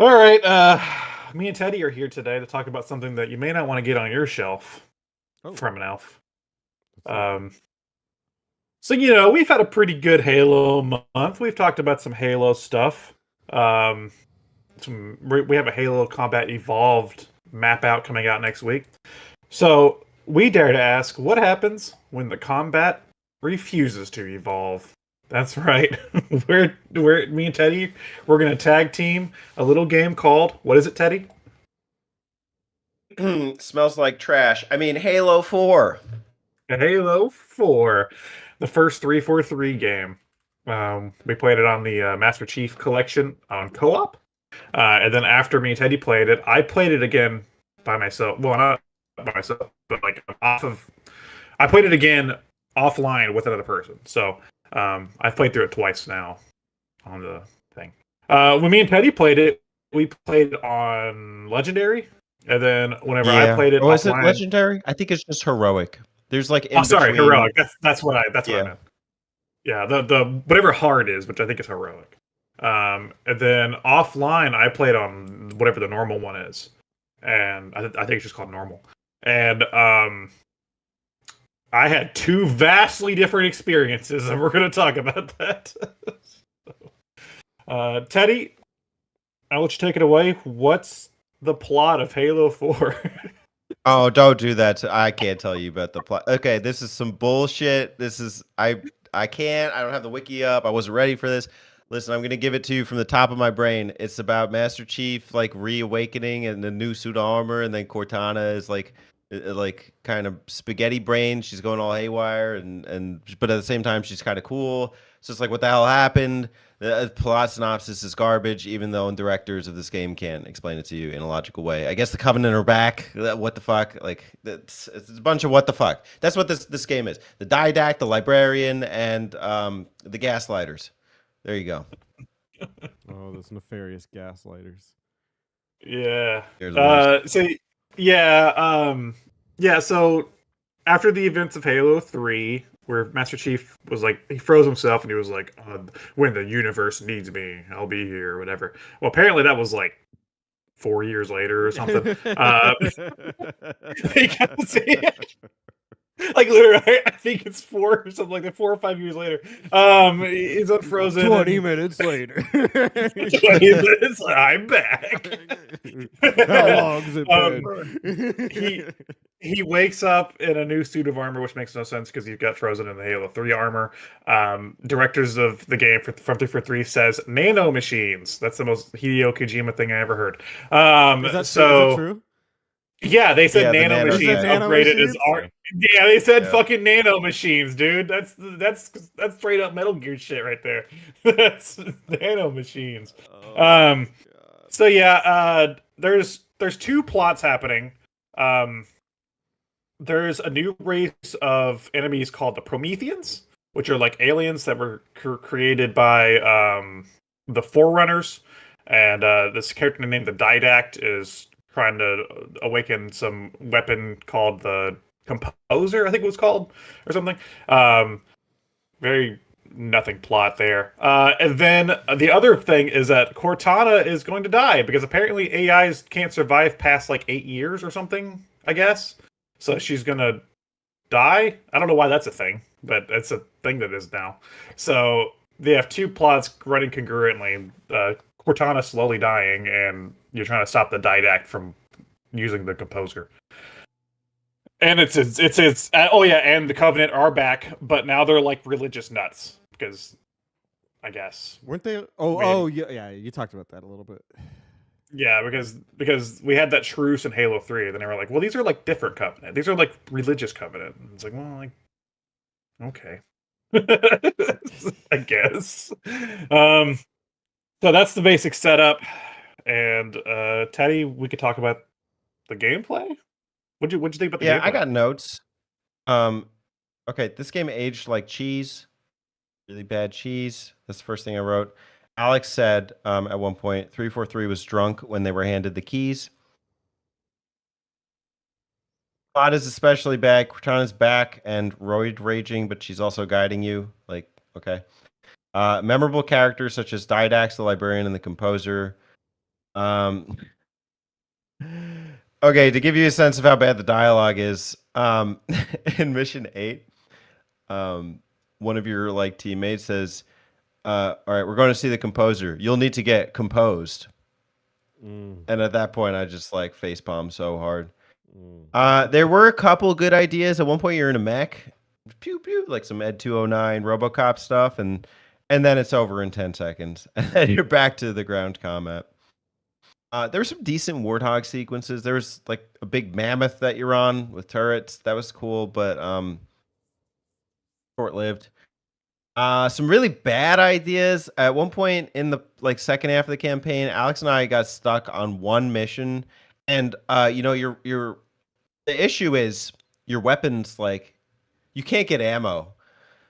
All right, me and Teddy are here today to talk about something that you may not want to get on your shelf Oh, from an elf. let's hear it. Um, we've had a pretty good Halo month. We've talked about some Halo stuff. Um, we have a Halo Combat Evolved map out coming out next week. So we dare to ask, what happens when the combat refuses to evolve? That's right. We're me and Teddy. We're gonna tag team a little game called what is it, Teddy? Smells like trash. I mean, Halo 4. Halo 4, the first 343 game. We played it on the Master Chief Collection on co-op, and then after me and Teddy played it, I played it again by myself. Well, not by myself, but like off of. I played it again offline with another person. So I've played through it twice now on the thing. When me and Teddy played it, we played it on Legendary, and then whenever I Yeah. played it Oh, is it offline. legendary? I think it's just heroic. There's like Oh, in sorry, between. heroic. That's what I Yeah. meant. Yeah, the whatever hard is, which I think is heroic. And then offline, I played on whatever the normal one is, and I think it's just called normal. And I had two vastly different experiences, and we're going to talk about that. Teddy, I'll let you take it away. What's the plot of Halo 4? Oh, don't do that. I can't tell you about the plot. Okay, this is some bullshit. I can't. I don't have the wiki up. I wasn't ready for this. Listen, I'm gonna give it to you from the top of my brain. It's about Master Chief like reawakening and the new suit of armor, and then Cortana is like kind of spaghetti brain. She's going all haywire, and but at the same time she's kind of cool. So it's like, what the hell happened? The plot synopsis is garbage, even though directors of this game can't explain it to you in a logical way. I guess the Covenant are back. What the fuck? Like, it's a bunch of what the fuck. That's what this game is. The Didact, the Librarian, and the Gaslighters. There you go. Oh, those nefarious gaslighters. Yeah. Here's worse. So after the events of Halo 3, where Master Chief was like, he froze himself and he was like, when the universe needs me, I'll be here, or whatever. Well, apparently that was like 4 years later or something. Because like literally, I think it's 4 or 5 years later. He's unfrozen. 20 and minutes later. 20 minutes, I'm back. How long's it Um, been? he he wakes up in a new suit of armor, which makes no sense because he got frozen in the Halo 3 armor. Directors of the game from 343 says nano machines. That's the most Hideo Kojima thing I ever heard. Is that true? Yeah, they said Yeah, the nano nano machines Is it nano upgraded as machines? art. Yeah, they said Yeah. fucking nano machines, dude. That's straight up Metal Gear shit right there. That's nano machines. Oh, Um, God. so yeah, there's two plots happening. Um, there's a new race of enemies called the Prometheans, which are like aliens that were created by the Forerunners, and this character named the Didact is trying to awaken some weapon called the Composer, I think it was called, or something. Very nothing plot there. And then the other thing is that Cortana is going to die because apparently AIs can't survive past like 8 years or something, I guess. So she's gonna die. I don't know why that's a thing, but it's a thing that is now. So they have two plots running concurrently. Cortana slowly dying, and you're trying to stop the Didact from using the Composer. And it's oh yeah, and the Covenant are back, but now they're like religious nuts because I guess Weren't they? Yeah. You talked about that a little bit. yeah, because we had that truce in Halo 3, then they were like, well, these are like different Covenant. These are like religious Covenant. And it's like, well, like okay. I guess. Um so that's the basic setup. And Teddy, we could talk about the gameplay. What'd you think about the Yeah, I gameplay? got notes. Um, okay, this game aged like cheese. Really bad cheese. That's the first thing I wrote. Alex said at one point 343 was drunk when they were handed the keys. Plot is especially bad. Cortana's back and roid raging, but she's also guiding you. Like, okay. Memorable characters such as Didax, the Librarian, and the Composer. Um, okay, to give you a sense of how bad the dialogue is, in mission 8, one of your like teammates says, "All right, we're going to see the composer. You'll need to get composed." And at that point, I just like facepalm so hard. There were a couple good ideas. At one point, you're in a mech, pew pew, like some Ed 209 RoboCop stuff, and then it's over in 10 seconds, and then you're back to the ground combat. There were some decent Warthog sequences. There was like a big mammoth that you're on with turrets. That was cool, but short-lived. Some really bad ideas. At one point in the like second half of the campaign, Alex and I got stuck on one mission, and your the issue is your weapons like you can't get ammo.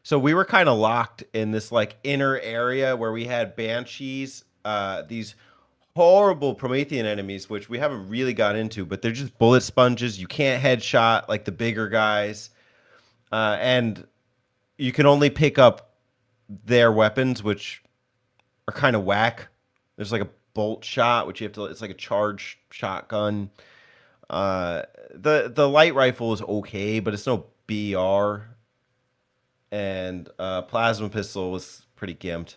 So we were kind of locked in this like inner area where we had banshees, these horrible Promethean enemies, which we haven't really got into, but they're just bullet sponges. You can't headshot like the bigger guys, and you can only pick up their weapons, which are kind of whack. There's like a bolt shot, which you have to. It's like a charged shotgun. The light rifle is okay, but it's no BR. And plasma pistol was pretty gimped.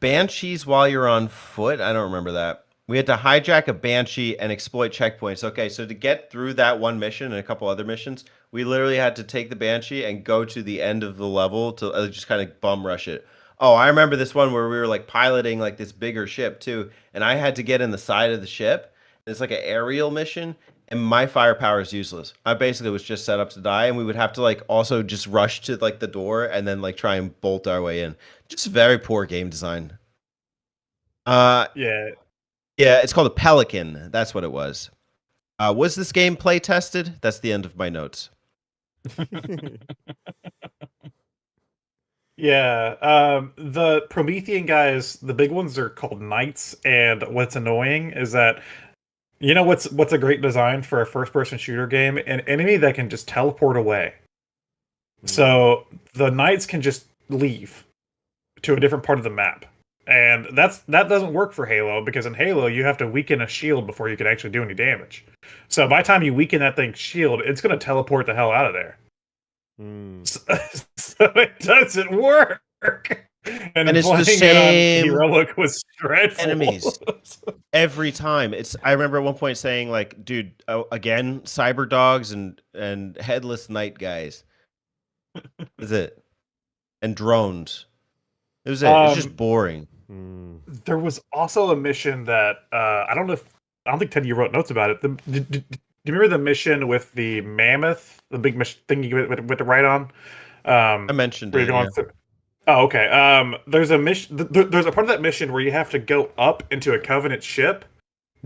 Banshees while you're on foot. I don't remember that. We had to hijack a Banshee and exploit checkpoints. Okay, so to get through that one mission and a couple other missions, we literally had to take the Banshee and go to the end of the level to just kind of bum rush it. Oh, I remember this one where we were like piloting like this bigger ship too, and I had to get in the side of the ship. It's like an aerial mission, and my firepower is useless. I basically was just set up to die, and we would have to like also just rush to like the door and then like try and bolt our way in. Just very poor game design. Yeah. Yeah, it's called a Pelican. That's what it was. Was this game play tested? That's the end of my notes. Yeah, the Promethean guys, the big ones are called knights, and what's annoying is that what's a great design for a first-person shooter game? An enemy that can just teleport away. So the knights can just leave to a different part of the map. And that doesn't work for Halo, because in Halo you have to weaken a shield before you can actually do any damage. So by the time you weaken that thing's shield, it's going to teleport the hell out of there. So it doesn't work. And it's the same Heroic was dreadful. Enemies every time. I remember at one point saying like, dude, again, cyber dogs and headless night guys. Is it? And drones. It was it. It's just boring. There was also a mission that I don't think Ted, you wrote notes about it. Do you remember the mission with the mammoth, the big thing you with the right on? I mentioned it. Yeah. Oh, okay. There's a mission. There's a part of that mission where you have to go up into a Covenant ship,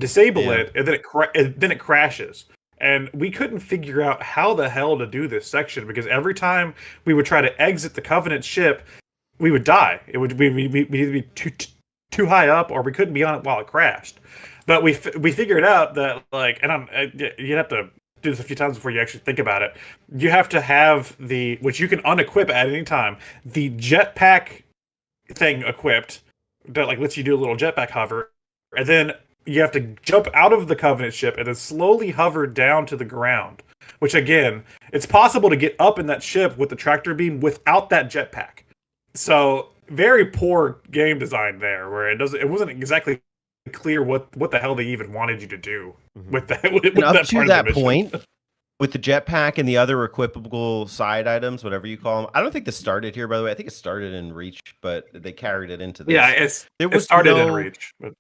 disable it, and then it crashes. And we couldn't figure out how the hell to do this section, because every time we would try to exit the Covenant ship, we would die. It would we'd either be too high up, or we couldn't be on it while it crashed. But we figured out that you'd have to do this a few times before you actually think about it. You have to have which you can unequip at any time, the jetpack thing equipped that like lets you do a little jetpack hover, and then you have to jump out of the Covenant ship and then slowly hover down to the ground. Which again, it's possible to get up in that ship with the tractor beam without that jetpack. So very poor game design there, where it wasn't exactly clear what the hell they even wanted you to do with that. Up to that point, with the jetpack and the other equipable side items, whatever you call them. I don't think this started here, by the way. I think it started in Reach, but they carried it into this. Yeah, it started in Reach. But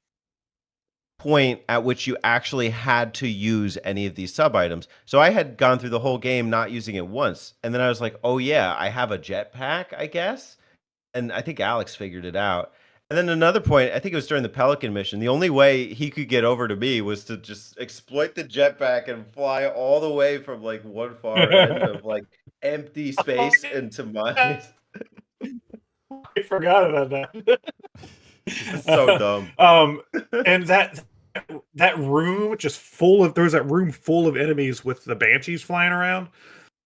point at which you actually had to use any of these sub items. So I had gone through the whole game not using it once, and then I was like, oh yeah, I have a jetpack, I guess. And I think Alex figured it out. And then another point, I think it was during the Pelican mission, the only way he could get over to me was to just exploit the jetpack and fly all the way from like one far end of like empty space into mine. I forgot about that. It's so dumb. And that room just full of, there was that room full of enemies with the Banshees flying around.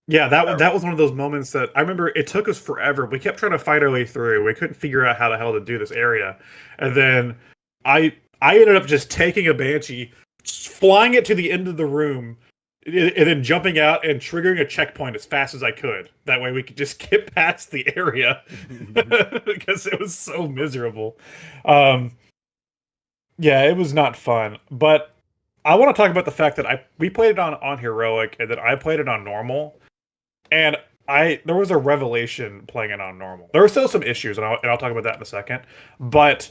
Yeah, that was one of those moments that I remember. It took us forever. We kept trying to fight our way through. We couldn't figure out how the hell to do this area, and then I ended up just taking a banshee, flying it to the end of the room, and then jumping out and triggering a checkpoint as fast as I could. That way we could just get past the area because it was so miserable. Um, yeah, it was not fun. But I want to talk about the fact that we played it on heroic and that I played it on normal, and there was a revelation playing it on normal. There were still some issues, and I'll talk about that in a second. But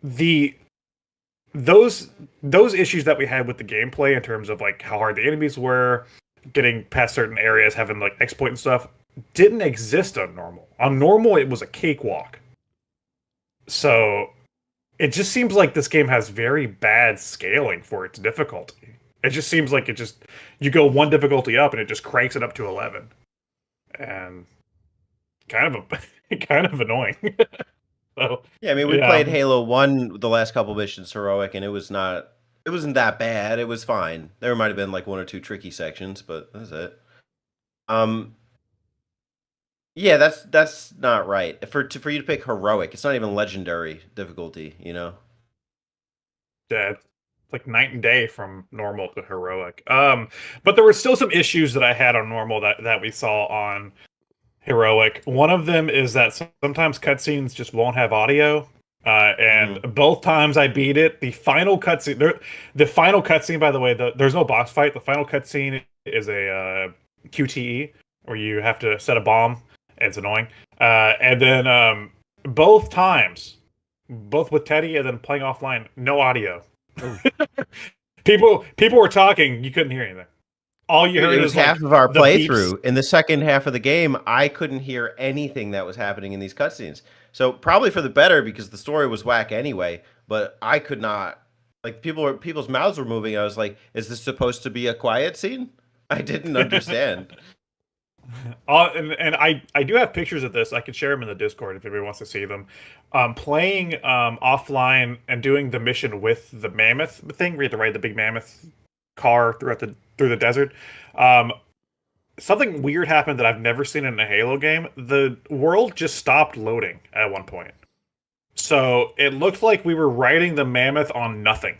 the those issues that we had with the gameplay in terms of like how hard the enemies were, getting past certain areas, having like exploit and stuff, didn't exist on normal. On normal, it was a cakewalk. So it just seems like this game has very bad scaling for its difficulty. It just seems like you go one difficulty up and it just cranks it up to 11, and kind of annoying. So Yeah, I mean, we played Halo 1 the last couple missions heroic, and it wasn't that bad. It was fine. There might have been like one or two tricky sections, but that's it. Yeah, that's not right. For you to pick heroic, it's not even legendary difficulty, you know? Yeah, it's like night and day from normal to heroic. But there were still some issues that I had on normal that we saw on heroic. One of them is that sometimes cutscenes just won't have audio. And both times I beat it, the final cutscene, by the way, there's no boss fight. The final cutscene is a QTE where you have to set a bomb. And it's annoying. And then both times, both with Teddy and then playing offline, no audio. people were talking, you couldn't hear anything. All you heard was half of our playthrough. In the second half of the game, I couldn't hear anything that was happening in these cutscenes. So probably for the better because the story was whack anyway. But I could not. Like people's mouths were moving. I was like, "Is this supposed to be a quiet scene?" I didn't understand. And I do have pictures of this. I can share them in the Discord if anybody wants to see them. Playing offline and doing the mission with the mammoth thing, where you have to ride the big mammoth car through the desert. Something weird happened that I've never seen in a Halo game. The world just stopped loading at one point. So it looked like we were riding the mammoth on nothing.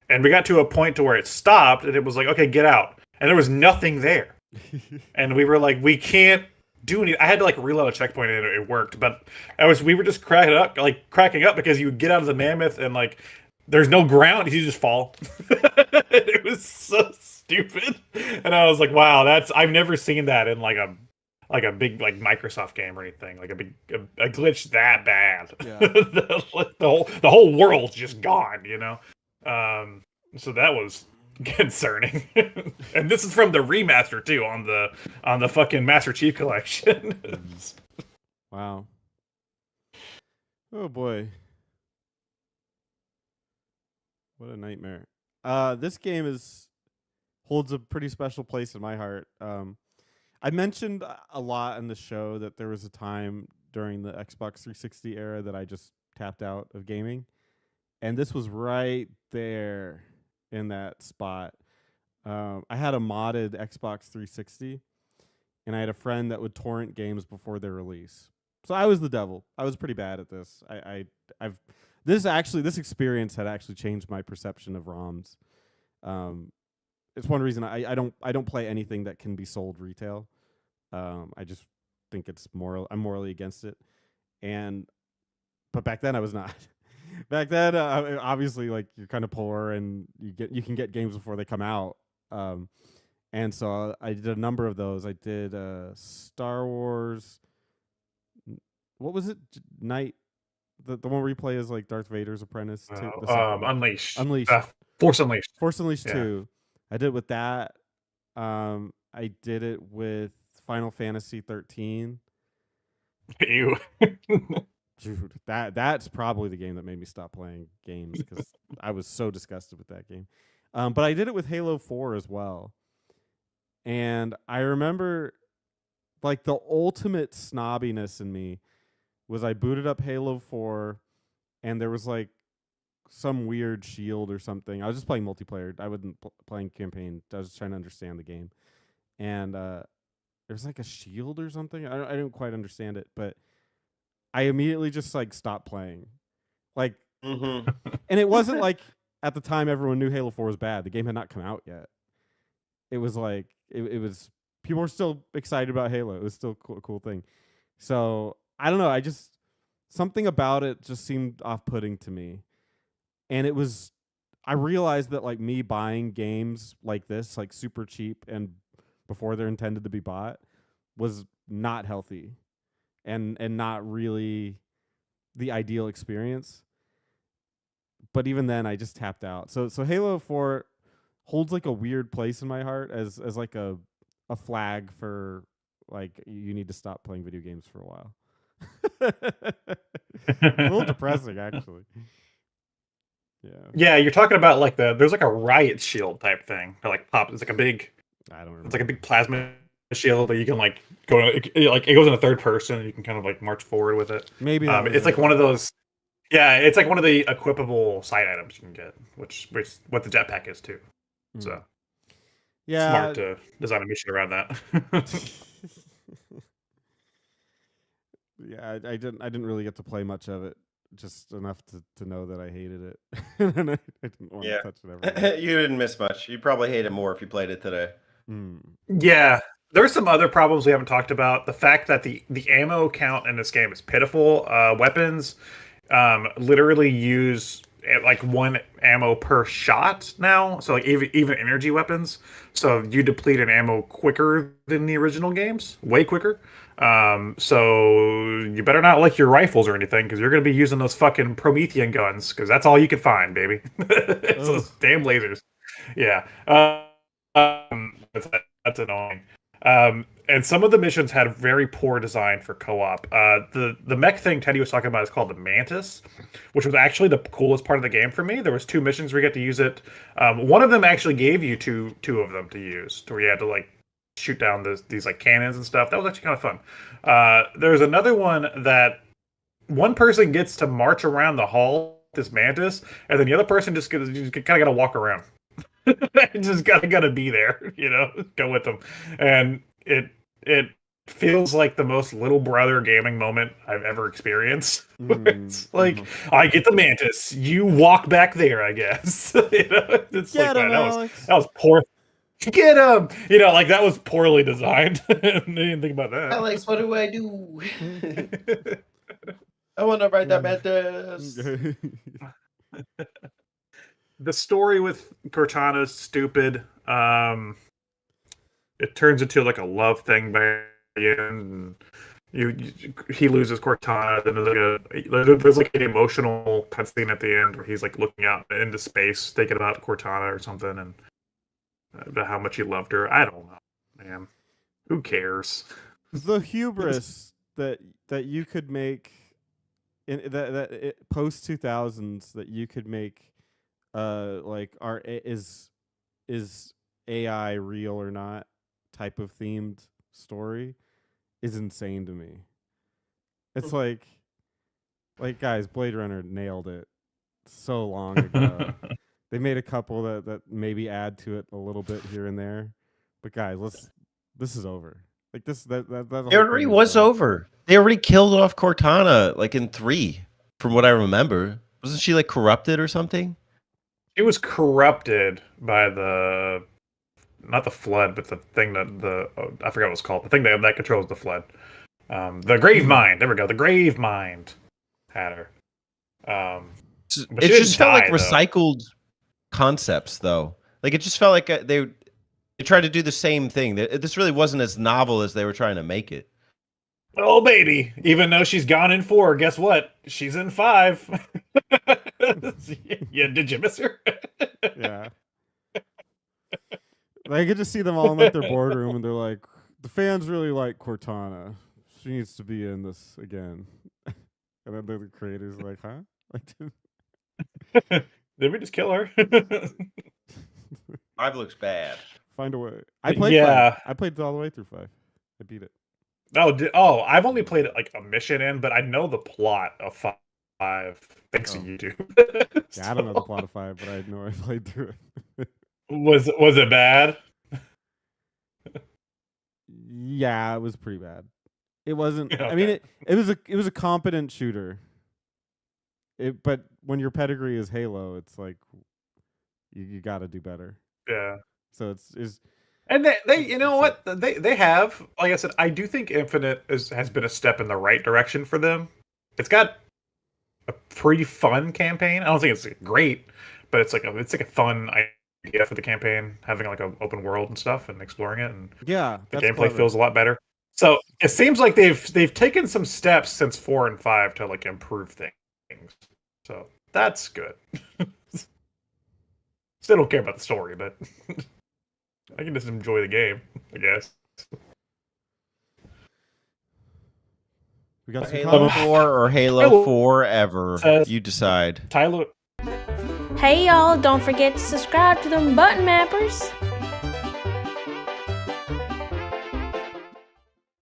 And we got to a point to where it stopped, and it was like, okay, get out. And there was nothing there. And we were like, we can't do anything. I had to like reload a checkpoint and it worked, but we were just cracking up because you would get out of the mammoth and like there's no ground, you just fall. It was so stupid. And I was like, wow, I've never seen that in like a big like Microsoft game or anything. Like a glitch that bad. Yeah. the whole world's just gone, you know? So that was concerning. And this is from the remaster too on the fucking Master Chief Collection. Wow. Oh boy. What a nightmare. This game holds a pretty special place in my heart. I mentioned a lot in the show that there was a time during the Xbox 360 era that I just tapped out of gaming. And this was right there in that spot. I had a modded Xbox 360, and I had a friend that would torrent games before their release. So I was the devil. I was pretty bad at this. This experience had actually changed my perception of ROMs. It's one reason I don't play anything that can be sold retail. I just think I'm morally against it. But back then I was not. Back then, obviously, like you're kind of poor, and you can get games before they come out. And so I did a number of those. I did Star Wars. What was it? Night. The one where you play as like Darth Vader's apprentice. Unleashed. Unleashed. Force Unleashed. Force Unleashed 2. I did it with that. I did it with Final Fantasy 13. Ew. Dude, that's probably the game that made me stop playing games because I was so disgusted with that game. But I did it with Halo 4 as well. And I remember like the ultimate snobbiness in me was I booted up Halo 4 and there was like some weird shield or something. I was just playing multiplayer. I wasn't playing campaign. I was just trying to understand the game. and there's like a shield or something. I don't quite understand it, but I immediately just like stopped playing. Like, Mm-hmm. and it wasn't like at the time everyone knew Halo 4 was bad. The game had not come out yet. It was like it was people were still excited about Halo. It was still a cool thing. So I don't know. I just something about it just seemed off-putting to me, and it was. I realized that like me buying games like this, like super cheap and before they're intended to be bought, was not healthy, and not really the ideal experience. But even then, I just tapped out. So Halo 4 holds like a weird place in my heart as like a flag for like you need to stop playing video games for a while. A little depressing, actually. Yeah. Yeah, you're talking about like there's like a riot shield type thing. Or like pop. It's like a big. I don't remember. It's like a big plasma shield that you can like go. Like it goes in a third person. And you can kind of like march forward with it. Maybe It's like one of those. Yeah, it's like one of the equipable side items you can get, which what the jetpack is too. So yeah, smart to design a mission around that. Yeah, I didn't really get to play much of it, just enough to know that I hated it, and I didn't want to touch it ever again. You didn't miss much. You probably hate it more if you played it today. Yeah, there's some other problems we haven't talked about. The fact that the ammo count in this game is pitiful. Weapons literally use like 1 ammo per shot now. So like even energy weapons. So you deplete an ammo quicker than the original games, way quicker. So you better not like your rifles or anything because you're gonna be using those fucking Promethean guns because that's all you can find, baby. It's those damn lasers. Yeah. That's annoying. And some of the missions had very poor design for co-op. The mech thing Teddy was talking about is called the Mantis, which was actually the coolest part of the game for me. There was 2 missions where you get to use it. One of them actually gave you two of them to use, to where you had to like shoot down these like cannons and stuff. That was actually kind of fun. There's another one that one person gets to march around the hall with this Mantis, and then the other person just kind of got to walk around. Just gotta be there, go with them. And it feels like the most little brother gaming moment I've ever experienced. It's like, I get the Mantis, you walk back there, I guess. It's Get like him, that was poor. Get him! Like that was poorly designed. I didn't think about that. Alex, what do I do? I want to ride that Mantis. The story with Cortana is stupid. It turns into like a love thing by the end. He loses Cortana. Then there's like an emotional cutscene at the end where he's like looking out into space, thinking about Cortana or something, and about how much he loved her. I don't know, man. Who cares? The hubris that you could make in that post 2000s that you could make like is AI real or not type of themed story is insane to me. It's like guys, Blade Runner nailed it so long ago. They made a couple that maybe add to it a little bit here and there, but guys, this is over. Like this that it already was over. They already killed off Cortana like in 3, from what I remember. Wasn't she like corrupted or something? She was corrupted by not the flood, but the thing that I forgot what it's called. The thing that controls the flood. The Grave Mind. There we go. The Grave Mind had her. It just felt like recycled concepts, though. Like it just felt like they tried to do the same thing. This really wasn't as novel as they were trying to make it. Oh baby! Even though she's gone in 4, guess what? She's in 5. Yeah, did you miss her? Yeah. I could just see them all in like their boardroom, and they're like, "The fans really like Cortana. She needs to be in this again." And then the creators are like, "Huh? Like, did we just kill her?" 5 looks bad. Find a way. I played. Yeah. 5. I played all the way through 5. I beat it. I've only played it like a mission in, but I know the plot of 5 thanks to YouTube. Yeah, I don't know the plot of 5, but I know I played through it. Was it bad? Yeah, it was pretty bad. It wasn't. Yeah, I mean, okay. it was a competent shooter. But when your pedigree is Halo, it's like you got to do better. Yeah. So it's And they you know it's what? They have, like I said, I do think Infinite has been a step in the right direction for them. It's got a pretty fun campaign. I don't think it's great, but it's like a fun idea for the campaign, having like an open world and stuff and exploring it, and yeah, the that's gameplay clever. feels a lot better. So it seems like they've taken some steps since 4 and 5 to like improve things. So that's good. Still don't care about the story, but I can just enjoy the game, I guess. We got some Halo comments. 4 or Halo Halo 4 says- you decide. Tyler Hey y'all, don't forget to subscribe to them button mappers.